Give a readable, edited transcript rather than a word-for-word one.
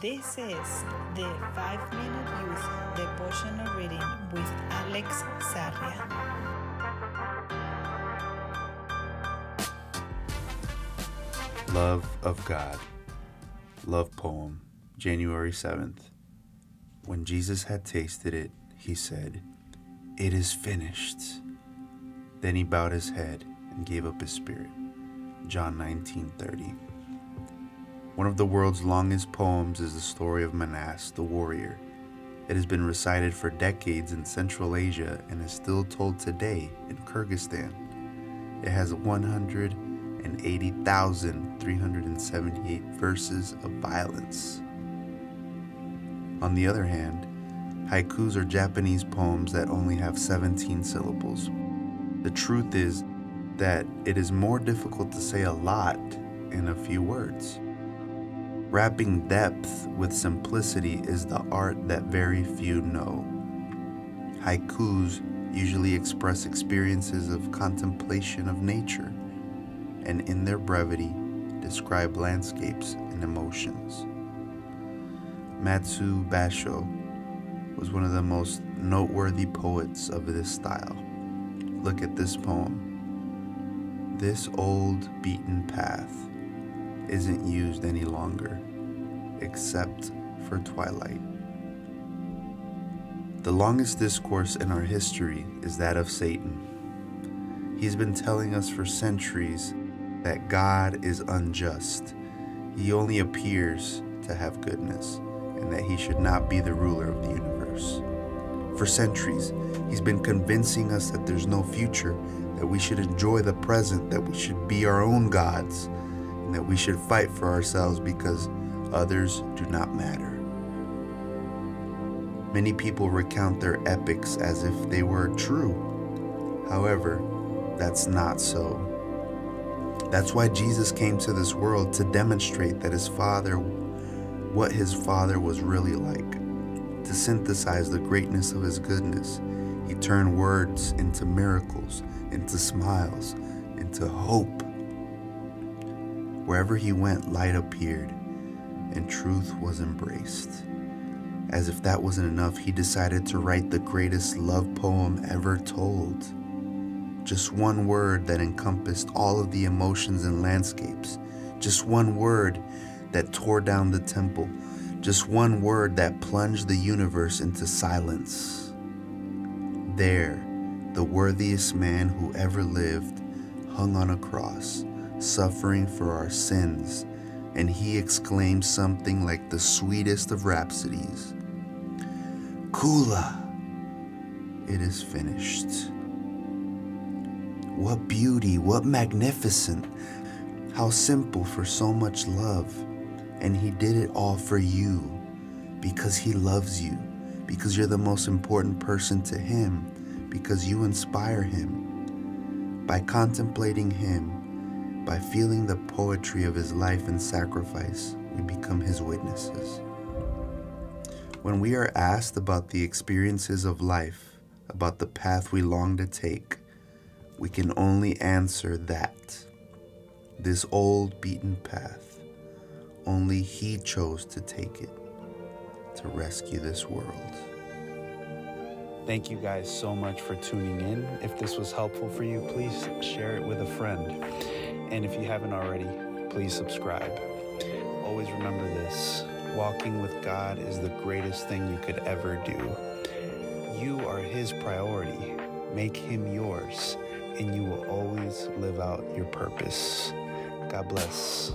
This is the 5-Minute Youth Devotional Reading with Alex Sarria. Love of God. Love poem, January 7th. When Jesus had tasted it, he said, "It is finished." Then he bowed his head and gave up his spirit. John 19:30. One of the world's longest poems is the story of Manas, the warrior. It has been recited for decades in Central Asia and is still told today in Kyrgyzstan. It has 180,378 verses of violence. On the other hand, haikus are Japanese poems that only have 17 syllables. The truth is that it is more difficult to say a lot in a few words. Wrapping depth with simplicity is the art that very few know. Haikus usually express experiences of contemplation of nature, and in their brevity, describe landscapes and emotions. Matsu Basho was one of the most noteworthy poets of this style. Look at this poem. This old beaten path isn't used any longer, except for twilight. The longest discourse in our history is that of Satan. He's been telling us for centuries that God is unjust. He only appears to have goodness, and that he should not be the ruler of the universe. For centuries, he's been convincing us that there's no future, that we should enjoy the present, that we should be our own gods, and that we should fight for ourselves because others do not matter. Many people recount their epics as if they were true. However, that's not so. That's why Jesus came to this world, to demonstrate that what his Father was really like. To synthesize the greatness of his goodness, he turned words into miracles, into smiles, into hope. Wherever he went, light appeared, and truth was embraced. As if that wasn't enough, he decided to write the greatest love poem ever told. Just one word that encompassed all of the emotions and landscapes. Just one word that tore down the temple. Just one word that plunged the universe into silence. There, the worthiest man who ever lived hung on a cross, suffering for our sins, and he exclaimed something like the sweetest of rhapsodies. Kula, it is finished. What beauty, what magnificent, how simple for so much love. And he did it all for you, because he loves you, because you're the most important person to him, because you inspire him. By contemplating him, by feeling the poetry of his life and sacrifice, we become his witnesses. When we are asked about the experiences of life, about the path we long to take, we can only answer that. This old beaten path, only he chose to take it to rescue this world. Thank you guys so much for tuning in. If this was helpful for you, please share it with a friend. And if you haven't already, please subscribe. Always remember this: walking with God is the greatest thing you could ever do. You are his priority. Make him yours, and you will always live out your purpose. God bless.